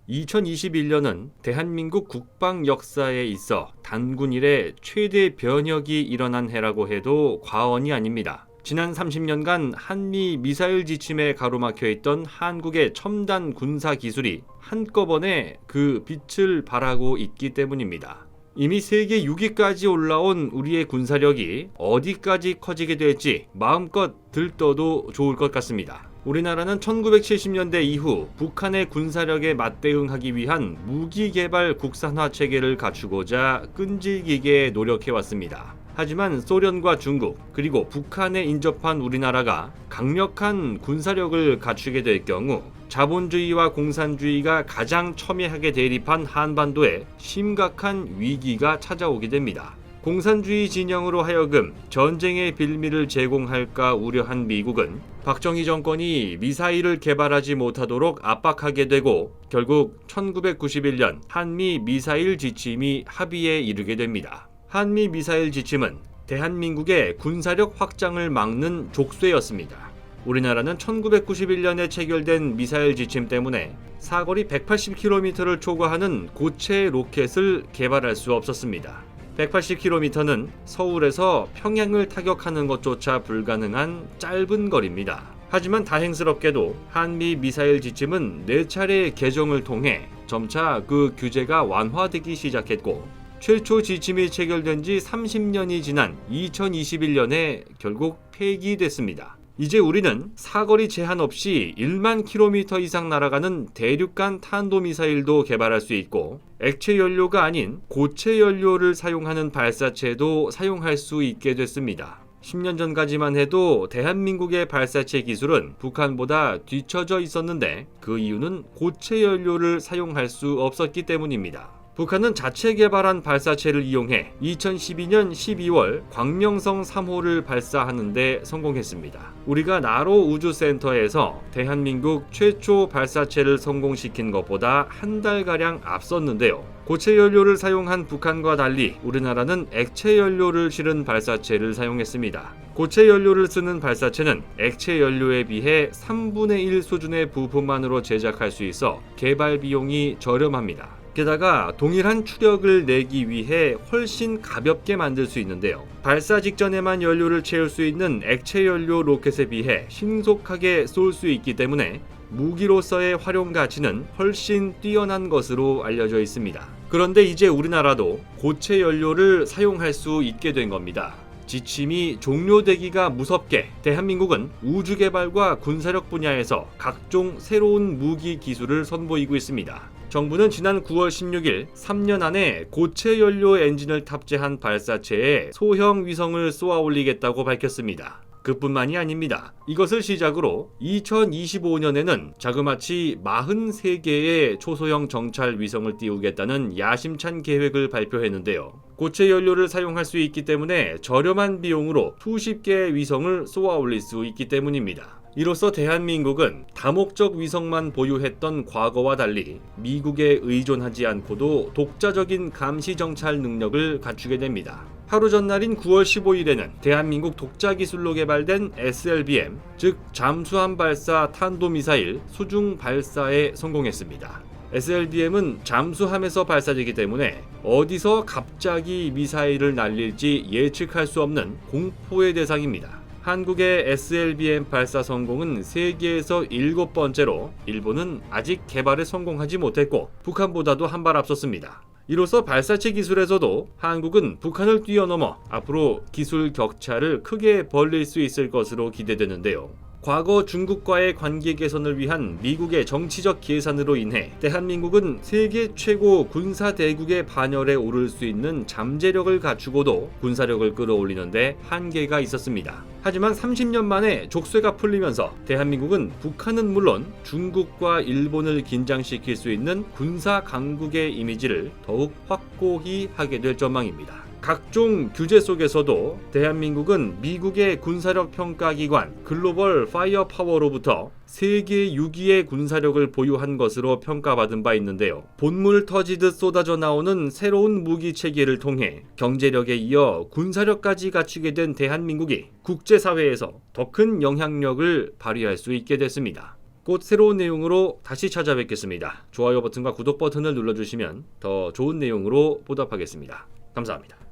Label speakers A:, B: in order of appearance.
A: 2021년은 대한민국 국방 역사에 있어 단군 이래 최대 변혁이 일어난 해라고 해도 과언이 아닙니다. 지난 30년간 한미 미사일 지침에 가로막혀 있던 한국의 첨단 군사 기술이 한꺼번에 그 빛을 발하고 있기 때문입니다. 이미 세계 6위까지 올라온 우리의 군사력이 어디까지 커지게 될지 마음껏 들떠도 좋을 것 같습니다. 우리나라는 1970년대 이후 북한의 군사력에 맞대응하기 위한 무기 개발 국산화 체계를 갖추고자 끈질기게 노력해왔습니다. 하지만 소련과 중국 그리고 북한에 인접한 우리나라가 강력한 군사력을 갖추게 될 경우 자본주의와 공산주의가 가장 첨예하게 대립한 한반도에 심각한 위기가 찾아오게 됩니다. 공산주의 진영으로 하여금 전쟁의 빌미를 제공할까 우려한 미국은 박정희 정권이 미사일을 개발하지 못하도록 압박하게 되고 결국 1991년 한미 미사일 지침이 합의에 이르게 됩니다. 한미 미사일 지침은 대한민국의 군사력 확장을 막는 족쇄였습니다. 우리나라는 1991년에 체결된 미사일 지침 때문에 사거리 180km를 초과하는 고체 로켓을 개발할 수 없었습니다. 180km는 서울에서 평양을 타격하는 것조차 불가능한 짧은 거리입니다. 하지만 다행스럽게도 한미 미사일 지침은 4차례 개정을 통해 점차 그 규제가 완화되기 시작했고 최초 지침이 체결된 지 30년이 지난 2021년에 결국 폐기됐습니다. 이제 우리는 사거리 제한 없이 1만 킬로미터 이상 날아가는 대륙간 탄도미사일도 개발할 수 있고 액체 연료가 아닌 고체 연료를 사용하는 발사체도 사용할 수 있게 됐습니다. 10년 전까지만 해도 대한민국의 발사체 기술은 북한보다 뒤처져 있었는데 그 이유는 고체 연료를 사용할 수 없었기 때문입니다. 북한은 자체 개발한 발사체를 이용해 2012년 12월 광명성 3호를 발사하는 데 성공했습니다. 우리가 나로 우주센터에서 대한민국 최초 발사체를 성공시킨 것보다 한 달가량 앞섰는데요. 고체 연료를 사용한 북한과 달리 우리나라는 액체 연료를 실은 발사체를 사용했습니다. 고체 연료를 쓰는 발사체는 액체 연료에 비해 3분의 1 수준의 부품만으로 제작할 수 있어 개발 비용이 저렴합니다. 게다가 동일한 추력을 내기 위해 훨씬 가볍게 만들 수 있는데요. 발사 직전에만 연료를 채울 수 있는 액체 연료 로켓에 비해 신속하게 쏠 수 있기 때문에 무기로서의 활용 가치는 훨씬 뛰어난 것으로 알려져 있습니다. 그런데 이제 우리나라도 고체 연료를 사용할 수 있게 된 겁니다. 지침이 종료되기가 무섭게 대한민국은 우주 개발과 군사력 분야에서 각종 새로운 무기 기술을 선보이고 있습니다. 정부는 지난 9월 16일 3년 안에 고체 연료 엔진을 탑재한 발사체에 소형 위성을 쏘아 올리겠다고 밝혔습니다. 그뿐만이 아닙니다. 이것을 시작으로 2025년에는 자그마치 43개의 초소형 정찰 위성을 띄우겠다는 야심찬 계획을 발표했는데요. 고체 연료를 사용할 수 있기 때문에 저렴한 비용으로 수십 개의 위성을 쏘아 올릴 수 있기 때문입니다. 이로써 대한민국은 다목적 위성만 보유했던 과거와 달리 미국에 의존하지 않고도 독자적인 감시 정찰 능력을 갖추게 됩니다. 하루 전날인 9월 15일에는 대한민국 독자 기술로 개발된 SLBM, 즉 잠수함 발사 탄도미사일 수중 발사에 성공했습니다. SLBM은 잠수함에서 발사되기 때문에 어디서 갑자기 미사일을 날릴지 예측할 수 없는 공포의 대상입니다. 한국의 SLBM 발사 성공은 세계에서 7번째로 일본은 아직 개발에 성공하지 못했고 북한보다도 한 발 앞섰습니다. 이로써 발사체 기술에서도 한국은 북한을 뛰어넘어 앞으로 기술 격차를 크게 벌릴 수 있을 것으로 기대되는데요. 과거 중국과의 관계 개선을 위한 미국의 정치적 계산으로 인해 대한민국은 세계 최고 군사 대국의 반열에 오를 수 있는 잠재력을 갖추고도 군사력을 끌어올리는데 한계가 있었습니다. 하지만 30년 만에 족쇄가 풀리면서 대한민국은 북한은 물론 중국과 일본을 긴장시킬 수 있는 군사 강국의 이미지를 더욱 확고히 하게 될 전망입니다. 각종 규제 속에서도 대한민국은 미국의 군사력 평가기관 글로벌 파이어 파워로부터 세계 6위의 군사력을 보유한 것으로 평가받은 바 있는데요. 본물 터지듯 쏟아져 나오는 새로운 무기 체계를 통해 경제력에 이어 군사력까지 갖추게 된 대한민국이 국제사회에서 더 큰 영향력을 발휘할 수 있게 됐습니다. 곧 새로운 내용으로 다시 찾아뵙겠습니다. 좋아요 버튼과 구독 버튼을 눌러주시면 더 좋은 내용으로 보답하겠습니다. 감사합니다.